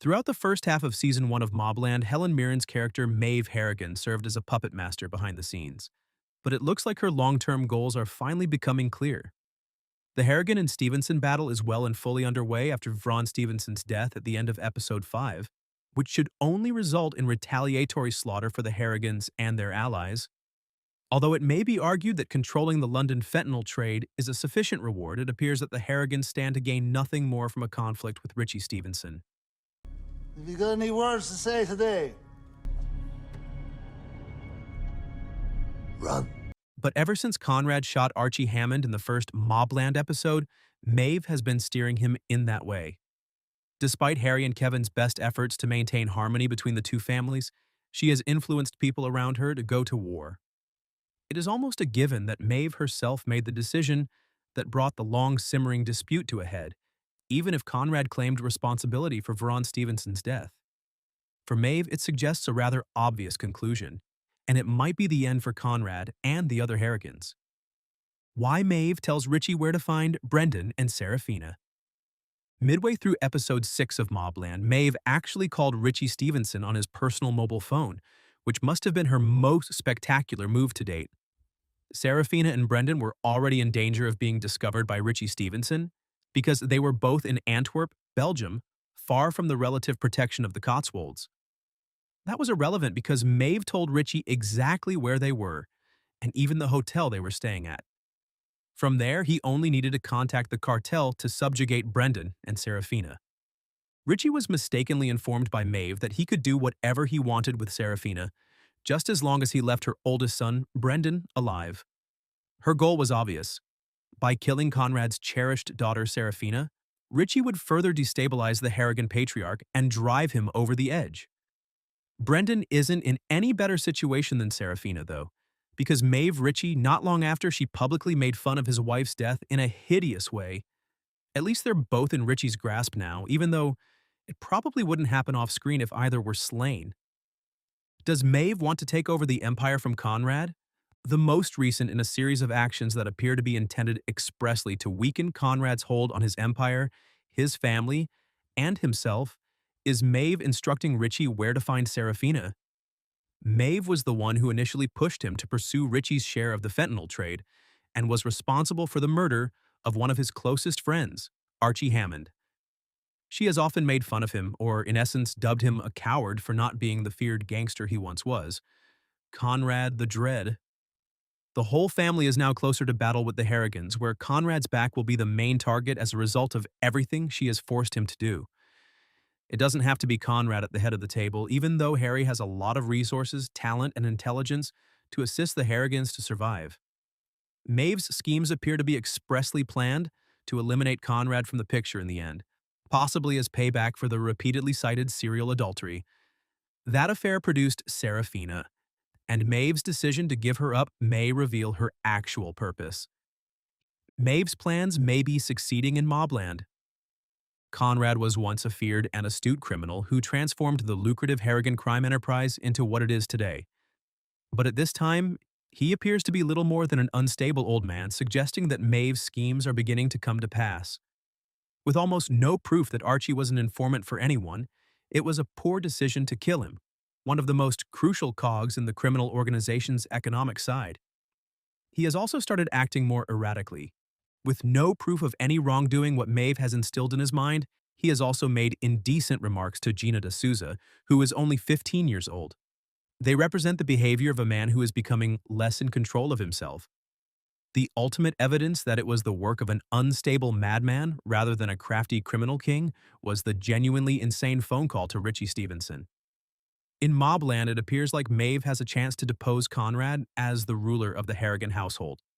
Throughout the first half of Season 1 of MobLand, Helen Mirren's character Maeve Harrigan served as a puppet master behind the scenes. But it looks like her long-term goals are finally becoming clear. The Harrigan and Stevenson battle is well and fully underway after Vron Stevenson's death at the end of Episode 5, which should only result in retaliatory slaughter for the Harrigans and their allies. Although it may be argued that controlling the London fentanyl trade is a sufficient reward, it appears that the Harrigans stand to gain nothing more from a conflict with Richie Stevenson. Have you got any words to say today? Run. But ever since Conrad shot Archie Hammond in the first MobLand episode, Maeve has been steering him in that way. Despite Harry and Kevin's best efforts to maintain harmony between the two families, she has influenced people around her to go to war. It is almost a given that Maeve herself made the decision that brought the long-simmering dispute to a head, even if Conrad claimed responsibility for Vron Stevenson's death. For Maeve, it suggests a rather obvious conclusion, and it might be the end for Conrad and the other Harrigans. Why Maeve tells Richie where to find Brendan and Serafina. Midway through episode 6 of MobLand, Maeve actually called Richie Stevenson on his personal mobile phone, which must have been her most spectacular move to date. Serafina and Brendan were already in danger of being discovered by Richie Stevenson because they were both in Antwerp, Belgium, far from the relative protection of the Cotswolds. That was irrelevant because Maeve told Richie exactly where they were, and even the hotel they were staying at. From there, he only needed to contact the cartel to subjugate Brendan and Serafina. Richie was mistakenly informed by Maeve that he could do whatever he wanted with Serafina, just as long as he left her oldest son, Brendan, alive. Her goal was obvious. By killing Conrad's cherished daughter Serafina, Richie would further destabilize the Harrigan patriarch and drive him over the edge. Brendan isn't in any better situation than Serafina, though, because Maeve Richie, not long after she publicly made fun of his wife's death in a hideous way. At least they're both in Richie's grasp now, even though it probably wouldn't happen off-screen if either were slain. Does Maeve want to take over the empire from Conrad? The most recent in a series of actions that appear to be intended expressly to weaken Conrad's hold on his empire, his family, and himself, is Maeve instructing Richie where to find Serafina. Maeve was the one who initially pushed him to pursue Richie's share of the fentanyl trade and was responsible for the murder of one of his closest friends, Archie Hammond. She has often made fun of him, or in essence dubbed him a coward for not being the feared gangster he once was. Conrad the Dread. The whole family is now closer to battle with the Harrigans, where Conrad's back will be the main target as a result of everything she has forced him to do. It doesn't have to be Conrad at the head of the table, even though Harry has a lot of resources, talent, and intelligence to assist the Harrigans to survive. Maeve's schemes appear to be expressly planned to eliminate Conrad from the picture in the end, possibly as payback for the repeatedly cited serial adultery. That affair produced Serafina, and Maeve's decision to give her up may reveal her actual purpose. Maeve's plans may be succeeding in MobLand. Conrad was once a feared and astute criminal who transformed the lucrative Harrigan crime enterprise into what it is today. But at this time, he appears to be little more than an unstable old man, suggesting that Maeve's schemes are beginning to come to pass. With almost no proof that Archie was an informant for anyone, it was a poor decision to kill him, one of the most crucial cogs in the criminal organization's economic side. He has also started acting more erratically. With no proof of any wrongdoing what Maeve has instilled in his mind, he has also made indecent remarks to Gina D'Souza, who is only 15 years old. They represent the behavior of a man who is becoming less in control of himself. The ultimate evidence that it was the work of an unstable madman rather than a crafty criminal king was the genuinely insane phone call to Richie Stevenson. In MobLand, it appears like Maeve has a chance to depose Conrad as the ruler of the Harrigan household.